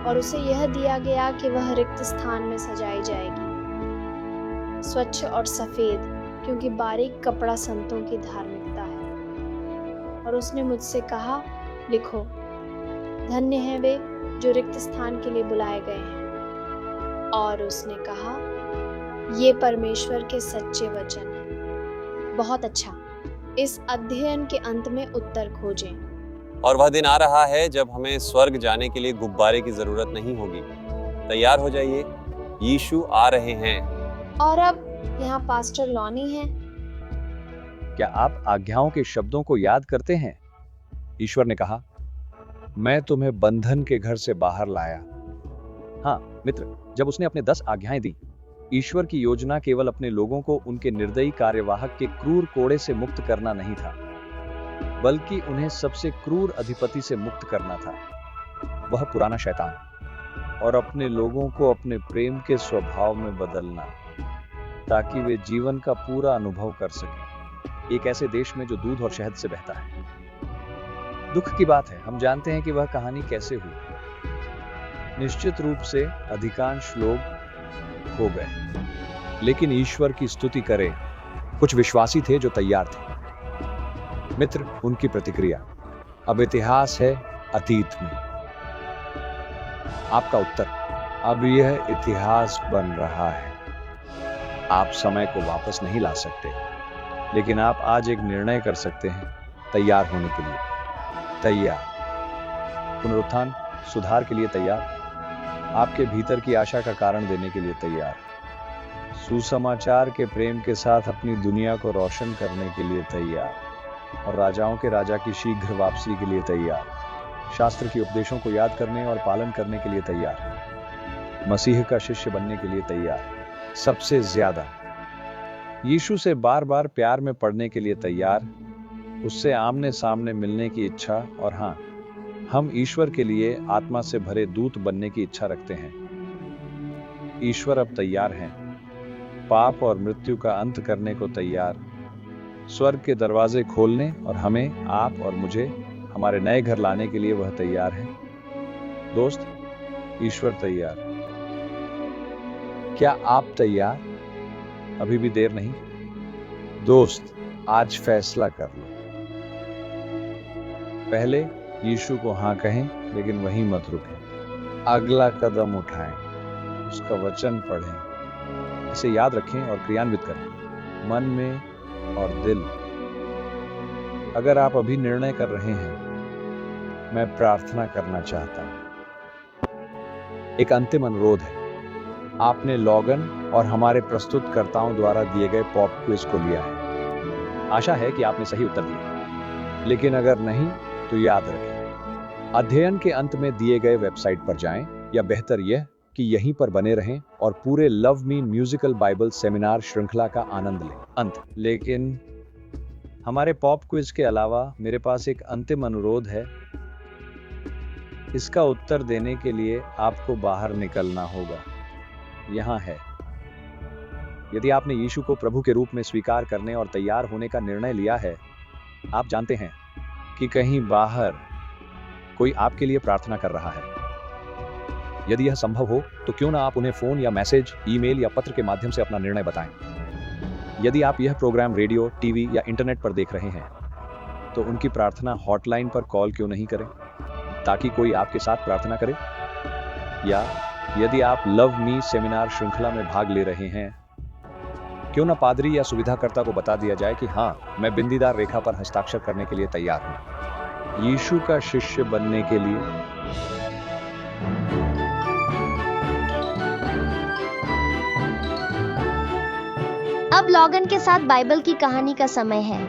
और उसे यह दिया गया कि वह रिक्त स्थान में सजाई जाएगी, स्वच्छ और सफेद, क्योंकि बारीक कपड़ा संतों की धार्मिकता है। और उसने मुझसे कहा, लिखो, धन्य हैं वे जो रिक्त स्थान के लिए बुलाए गए हैं। और उसने कहा, ये परमेश्वर के सच्चे वचन हैं। बहुत अच्छा, इस अध्ययन के अंत में उत्तर खोजें। और वह दिन आ रहा है जब हमें स्वर्ग जाने के लिए गुब्बारे की जरूरत नहीं होगी। तैयार हो जाइए, यीशु आ रहे हैं। और अब यहाँ पास्टर लॉनी है। क्या आप आज्ञाओं के शब्दों को याद करते हैं? ईश्वर ने कहा, मैं तुम्हें बंधन के घर से बाहर लाया। हाँ मित्र, जब उसने अपने 10 आज्ञाएं दी, ईश्वर की योजना केवल अपने लोगों को उनके निर्दयी कार्यवाहक के क्रूर कोड़े से मुक्त करना नहीं था, बल्कि उन्हें सबसे क्रूर अधिपति से मुक्त करना था, वह पुराना शैतान, और अपने लोगों को अपने प्रेम के स्वभाव में बदलना, ताकि वे जीवन का पूरा अनुभव कर सकें, एक ऐसे देश में जो दूध और शहद से बहता है। दुख की बात है, हम जानते हैं कि वह कहानी कैसे हुई। निश्चित रूप से अधिकांश लोग खो गए, लेकिन ईश्वर की स्तुति करें, कुछ विश्वासी थे जो तैयार थे। मित्र, उनकी प्रतिक्रिया अब इतिहास है अतीत में। आपका उत्तर, अब यह इतिहास बन रहा है। आप समय को वापस नहीं ला सकते, लेकिन आप आज एक निर्णय कर सकते हैं, तैयार होने के लिए तैयार, पुनरुत्थान सुधार के लिए तैयार, आपके भीतर की आशा का कारण देने के लिए तैयार, सुसमाचार के प्रेम के साथ अपनी दुनिया को रोशन करने के लिए तैयार, और राजाओं के राजा की शीघ्र वापसी के लिए तैयार, शास्त्र के उपदेशों को याद करने और पालन करने के लिए तैयार, मसीह का शिष्य बनने के लिए तैयार, सबसे ज्यादा यीशु से बार बार प्यार में पड़ने के लिए तैयार, उससे आमने सामने मिलने की इच्छा, और हाँ, हम ईश्वर के लिए आत्मा से भरे दूत बनने की इच्छा रखते हैं। ईश्वर अब तैयार हैं, पाप और मृत्यु का अंत करने को तैयार, स्वर्ग के दरवाजे खोलने और हमें, आप और मुझे हमारे नए घर लाने के लिए वह तैयार है। दोस्त, ईश्वर तैयार। क्या आप तैयार? अभी भी देर नहीं। दोस्त, आज फैसला कर लो। पहले यीशु को हाँ कहें, लेकिन वहीं मत रुकें। अगला कदम उठाएं, उसका वचन पढ़ें, इसे याद रखें और क्रियान्वित करें, मन में और दिल। अगर आप अभी निर्णय कर रहे हैं, मैं प्रार्थना करना चाहता हूं। एक अंतिम अनुरोध है। आपने लॉगन और हमारे प्रस्तुतकर्ताओं द्वारा दिए गए पॉप क्विज को लिया है। आशा है कि आपने सही उत्तर दिए, लेकिन अगर नहीं तो याद रखें, अध्ययन के अंत में दिए गए वेबसाइट पर जाएं, या बेहतर यह कि यहीं पर बने रहें और पूरे love me musical Bible seminar श्रृंखला का आनंद लें। लेकिन हमारे पॉप क्विज के अलावा मेरे पास एक अंतिम अनुरोध है। इसका उत्तर देने के लिए आपको बाहर निकलना होगा। यहाँ है। यदि आपने यीशु को प्रभु के रूप में स्वीकार करने और तैयार होने का निर्णय लिया है, आप जानते हैं कि कहीं बाहर कोई आपके लिए प्रार्थना कर रहा है। यदि यह संभव हो तो क्यों ना आप उन्हें फोन या मैसेज, ईमेल या पत्र के माध्यम से अपना निर्णय बताएं। यदि आप यह प्रोग्राम रेडियो, टीवी या इंटरनेट पर देख रहे हैं, तो उनकी प्रार्थना हॉटलाइन पर कॉल क्यों नहीं करें, ताकि कोई आपके साथ प्रार्थना करे। या यदि आप लव मी सेमिनार श्रृंखला में भाग ले रहे हैं, क्यों ना पादरी या सुविधाकर्ता को बता दिया जाए कि हाँ, मैं बिंदीदार रेखा पर हस्ताक्षर करने के लिए तैयार हूं, यीशु का शिष्य बनने के लिए। अब लॉगन के साथ बाइबल की कहानी का समय है।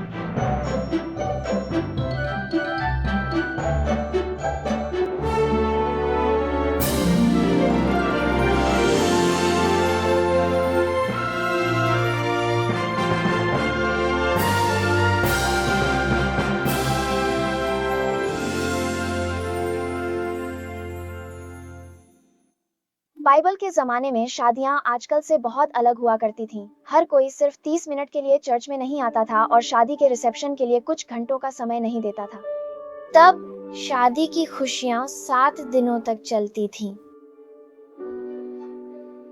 बाइबल के जमाने में शादियां आजकल से बहुत अलग हुआ करती थीं। हर कोई सिर्फ 30 मिनट के लिए चर्च में नहीं आता था और शादी के रिसेप्शन के लिए कुछ घंटों का समय नहीं देता था। तब शादी की खुशियां 7 दिनों तक चलती थीं।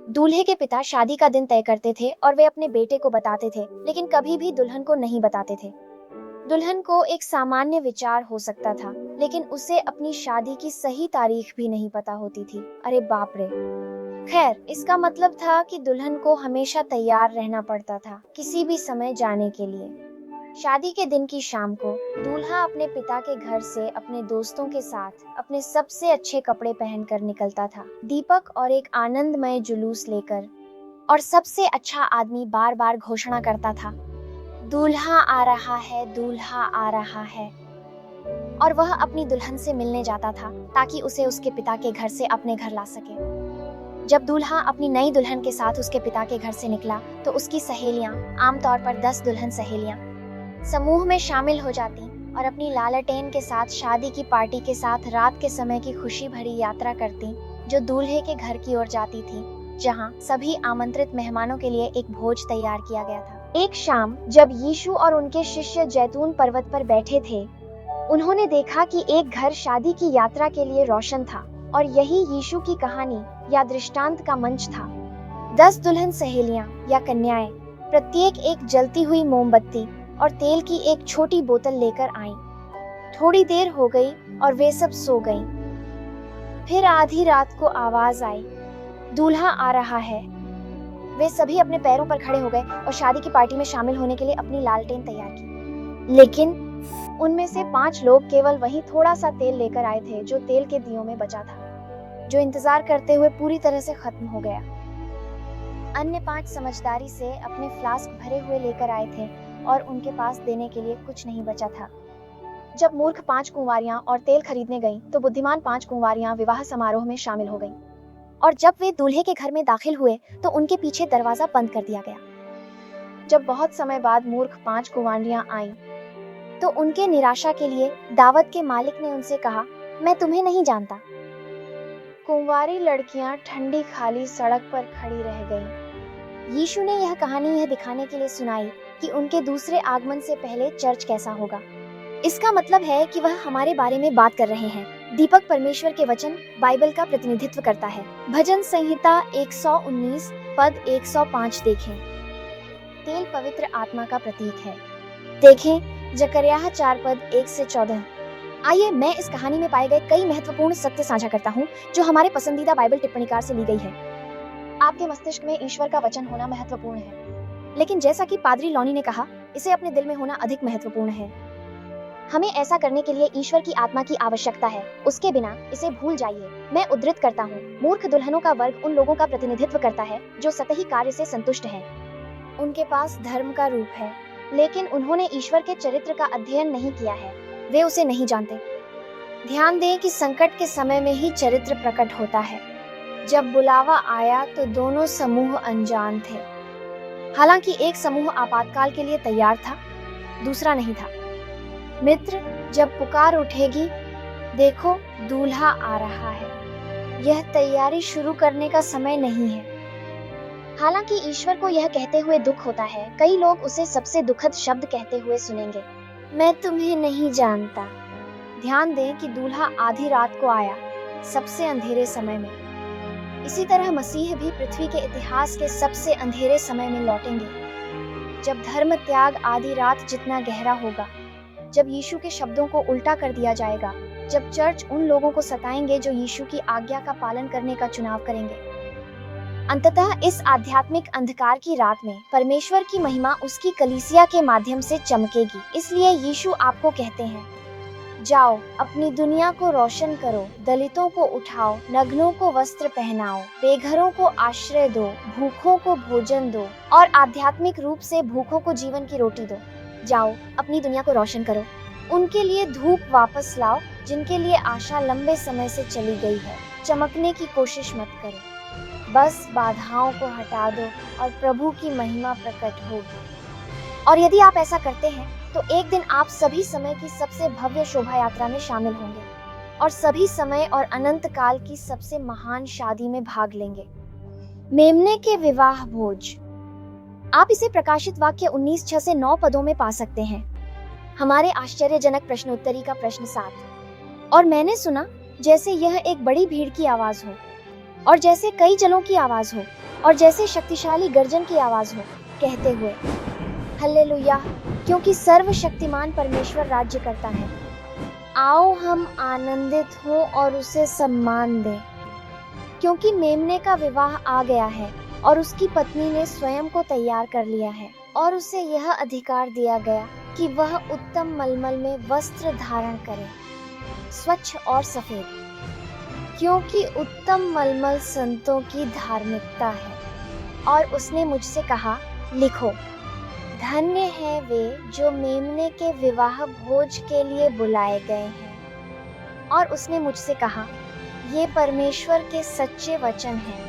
दूल्हे के पिता शादी का दिन तय करते थे और वे अपने बेटे को बताते थे, लेकिन कभी भी दुल्हन को नहीं बताते थे। दुल्हन को एक सामान्य विचार हो सकता था, लेकिन उसे अपनी शादी की सही तारीख भी नहीं पता होती थी। अरे बाप रे। खैर, इसका मतलब था कि दुल्हन को हमेशा तैयार रहना पड़ता था, किसी भी समय जाने के लिए। शादी के दिन की शाम को दूल्हा अपने पिता के घर से अपने दोस्तों के साथ अपने सबसे अच्छे कपड़े पहनकर निकलता था, दीपक और एक आनंदमय जुलूस लेकर, और सबसे अच्छा आदमी बार बार घोषणा करता था, दूल्हा आ रहा है, दूल्हा आ रहा है। और वह अपनी दुल्हन से मिलने जाता था ताकि उसे उसके पिता के घर से अपने घर ला सके। जब दूल्हा अपनी नई दुल्हन के साथ उसके पिता के घर से निकला तो उसकी सहेलियां, आमतौर पर 10 दुल्हन सहेलियां, समूह में शामिल हो जाती और अपनी लालटेन के साथ शादी की पार्टी के साथ रात के समय की खुशी भरी यात्रा करती, जो दूल्हे के घर की ओर जाती थी, जहां सभी आमंत्रित मेहमानों के लिए एक भोज तैयार किया गया था। एक शाम जब यीशु और उनके शिष्य जैतून पर्वत पर बैठे थे, उन्होंने देखा कि एक घर शादी की यात्रा के लिए रोशन था और यही यीशु की कहानी या दृष्टांत का मंच था। 10 दुल्हन सहेलियां या कन्याएं प्रत्येक एक जलती हुई मोमबत्ती और तेल की एक छोटी बोतल लेकर आईं। थोड़ी देर हो गई और वे सब सो गईं। फिर आधी रात को आवाज आई, दूल्हा आ रहा है। वे सभी अपने पैरों पर खड़े हो गए और शादी की पार्टी में शामिल होने के लिए अपनी लालटेन तैयार की। लेकिन उनमें से 5 लोग केवल वही थोड़ा सा तेल लेकर आए थे जो तेल के दियों में बचा था, जो इंतजार करते हुए पूरी तरह से खत्म हो गया। अन्य 5 समझदारी से अपने फ्लास्क भरे हुए लेकर आए थे और उनके पास देने के लिए कुछ नहीं बचा था। जब मूर्ख 5 कुंवारियां और तेल खरीदने गईं, तो बुद्धिमान 5 कुंवारियां विवाह समारोह में शामिल हो गईं। और जब वे दूल्हे के घर में दाखिल हुए तो उनके पीछे दरवाजा बंद कर दिया गया। जब बहुत समय बाद मूर्ख 5 कुंवारियां आईं, तो उनके निराशा के लिए दावत के मालिक ने उनसे कहा, मैं तुम्हें नहीं जानता। कुंवारी लड़कियां ठंडी खाली सड़क पर खड़ी रह गईं। यीशु ने यह कहानी यह दिखाने के लिए सुनाई कि उनके दूसरे आगमन से पहले चर्च कैसा होगा। इसका मतलब है कि वह हमारे बारे में बात कर रहे हैं। दीपक परमेश्वर के वचन बाइबल का प्रतिनिधित्व करता है। भजन संहिता 119 पद 105 देखें। तेल पवित्र आत्मा का प्रतीक है। देखें जकरयाह 4 पद 1 से 14। आइए मैं इस कहानी में पाए गए कई महत्वपूर्ण सत्य साझा करता हूँ जो हमारे पसंदीदा बाइबल टिप्पणीकार से ली गई है। आपके मस्तिष्क में ईश्वर का वचन होना महत्वपूर्ण है, लेकिन जैसा कि पादरी लॉनी ने कहा, इसे अपने दिल में होना अधिक महत्वपूर्ण है। हमें ऐसा करने के लिए ईश्वर की आत्मा की आवश्यकता है, उसके बिना इसे भूल जाइए। मैं उद्धृत करता हूँ, मूर्ख दुल्हनों का वर्ग उन लोगों का प्रतिनिधित्व करता है जो सतही कार्य से संतुष्ट हैं। उनके पास धर्म का रूप है, लेकिन उन्होंने ईश्वर के चरित्र का अध्ययन नहीं किया है, वे उसे नहीं जानते। ध्यान दें कि संकट के समय में ही चरित्र प्रकट होता है। जब बुलावा आया तो दोनों समूह अनजान थे। हालांकि एक समूह आपातकाल के लिए तैयार था, दूसरा नहीं था। मित्र, जब पुकार उठेगी, देखो दूल्हा आ रहा है, यह तैयारी शुरू करने का समय नहीं है। हालांकि ईश्वर को यह कहते हुए दुख होता है, कई लोग उसे सबसे दुखद शब्द कहते हुए सुनेंगे, मैं तुम्हें नहीं जानता। ध्यान दें कि दूल्हा आधी रात को आया, सबसे अंधेरे समय में। इसी तरह मसीह भी पृथ्वी के इतिहास के सबसे अंधेरे समय में लौटेंगे, जब धर्म त्याग आधी रात जितना गहरा होगा, जब यीशु के शब्दों को उल्टा कर दिया जाएगा, जब चर्च उन लोगों को सताएंगे जो यीशु की आज्ञा का पालन करने का चुनाव करेंगे। अंततः इस आध्यात्मिक अंधकार की रात में परमेश्वर की महिमा उसकी कलीसिया के माध्यम से चमकेगी। इसलिए यीशु आपको कहते हैं, जाओ अपनी दुनिया को रोशन करो, दलितों को उठाओ, नग्नों को वस्त्र पहनाओ, बेघरों को आश्रय दो, भूखों को भोजन दो और आध्यात्मिक रूप से भूखों को जीवन की रोटी दो। जाओ अपनी दुनिया को रोशन करो, उनके लिए धूप वापस लाओ जिनके लिए आशा लंबे समय से चली गई है। चमकने की कोशिश मत करो, बस बाधाओं को हटा दो और प्रभु की महिमा प्रकट होगी। और यदि आप ऐसा करते हैं तो एक दिन आप सभी समय की सबसे भव्य शोभा यात्रा में शामिल होंगे और सभी समय और अनंत काल की सबसे महान शादी में भाग लेंगे। मेमने के विवाह भोज। आप इसे प्रकाशित वाक्य 19:6 से 9 पदों में पा सकते हैं। हमारे आश्चर्यजनक प्रश्नोत्तरी का प्रश्न 7। और मैंने सुना जैसे यह एक बड़ी भीड़ की आवाज हो और जैसे कई जलों की आवाज हो और जैसे शक्तिशाली गर्जन की आवाज हो, कहते हुए, हालेलुया, क्योंकि सर्वशक्तिमान परमेश्वर राज्य करता है। आओ हम आनंदित हो और उसे सम्मान दें, क्योंकि मेमने का विवाह आ गया है और उसकी पत्नी ने स्वयं को तैयार कर लिया है और उसे यह अधिकार दिया गया कि कि वह उत्तम मलमल में वस्त्र धारण करे, स्वच्छ और सफेद, क्योंकि उत्तम मलमल संतों की धार्मिकता है। और उसने मुझसे कहा, लिखो, धन्य है वे जो मेमने के विवाह भोज के लिए बुलाए गए हैं। और उसने मुझसे कहा, ये परमेश्वर के सच्चे वचन हैं।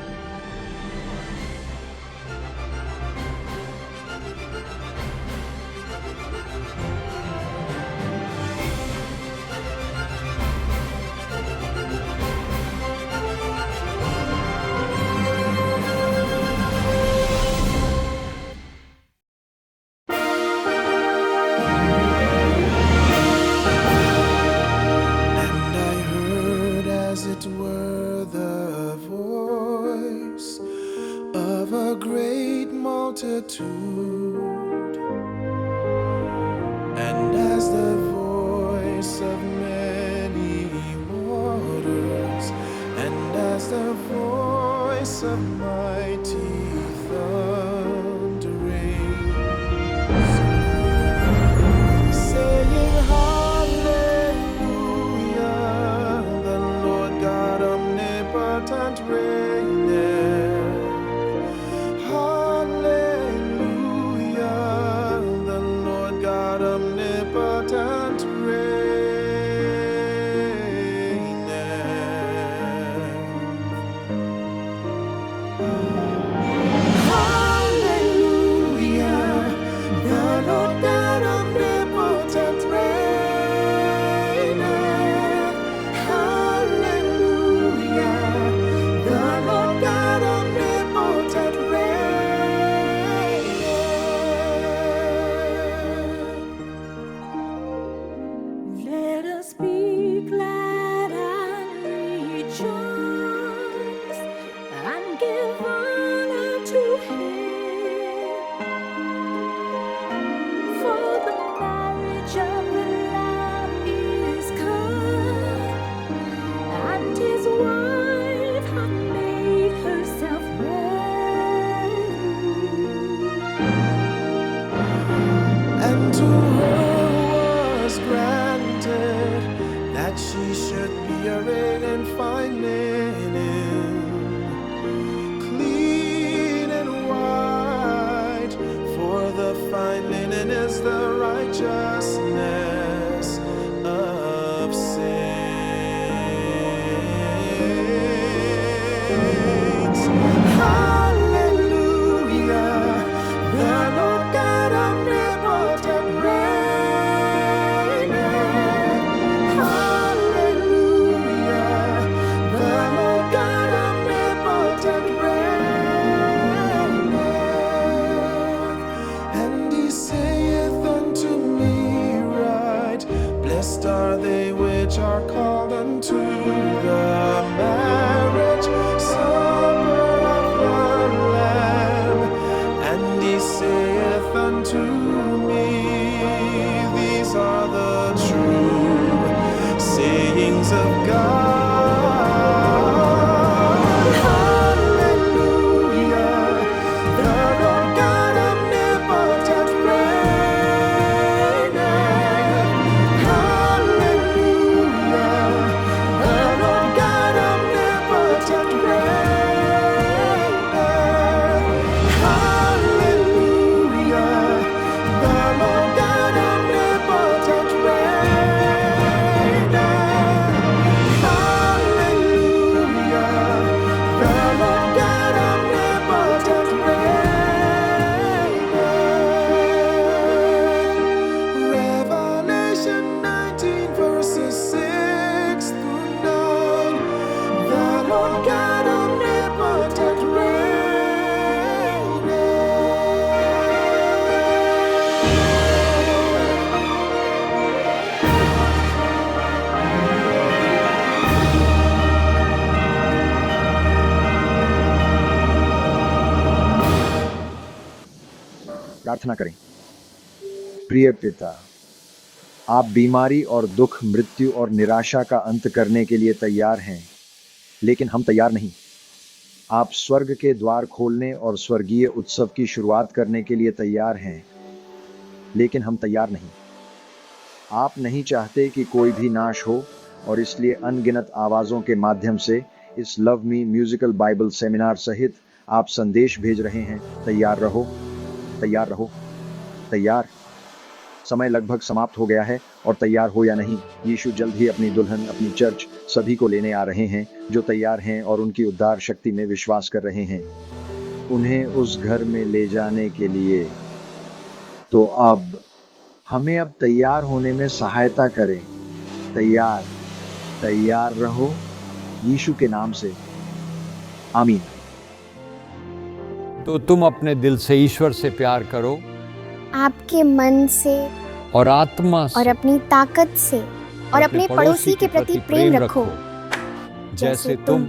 And I heard as it were the voice of a great multitude, and as the voice of many waters, and as the voice of mighty thunderings, saying, Hallelujah, the Lord God omnipotent reigneth. Hallelujah, the Lord God omnipotent reigneth. Hallelujah, the Lord God omnipotent reigneth. Hallelujah, the Lord God omnipotent reigneth. Let us be glad and rejoice and give honor to Him. For the marriage of the Lamb is come, and His wife hath made herself ready. And to her was granted that she should be arrayed in fine linen, clean and white, for the fine linen is the righteousness of saints. Hallelujah, the Lord God omnipotent reigneth. Hallelujah, the Lord God omnipotent reigneth. And He saith unto me, right, blessed are they which are called unto the marriage supper of the Lamb. And He saith unto me, these are the true sayings of God. Hallelujah, the Lord God omnipotent reigneth. Hallelujah, the Lord God omnipotent reigneth. Hallelujah, the Lord God omnipotent reigneth. Hallelujah, the Lord God omnipotent reigneth. Revelation 19 verses 6 through 9. The Lord God omnipotent प्रार्थना करें। प्रिय पिता, आप बीमारी और दुख, मृत्यु और निराशा का अंत करने के लिए तैयार हैं, लेकिन हम तैयार नहीं। आप स्वर्ग के द्वार खोलने और स्वर्गीय उत्सव की शुरुआत करने के लिए तैयार हैं, लेकिन हम तैयार नहीं। आप नहीं चाहते कि कोई भी नाश हो और इसलिए अनगिनत आवाज़ों के माध्यम से इस love me musical Bible seminar सहित आप संदेश भेज रहे हैं। तैयार रहो, तैयार रहो, तैयार। समय लगभग समाप्त हो गया है और तैयार हो या नहीं, यीशु जल्द ही अपनी दुल्हन, अपनी चर्च सभी को लेने आ रहे हैं जो तैयार हैं और उनकी उद्धार शक्ति में विश्वास कर रहे हैं, उन्हें उस घर में ले जाने के लिए। तो अब हमें अब तैयार होने में सहायता करें। तैयार, तैयार रहो, यीशु के नाम से, आमीन। तो तुम अपने दिल से ईश्वर से प्यार करो, आपके मन से और आत्मा से और अपनी ताकत से, और अपने पड़ोसी के प्रति प्रेम रखो, जैसे तुम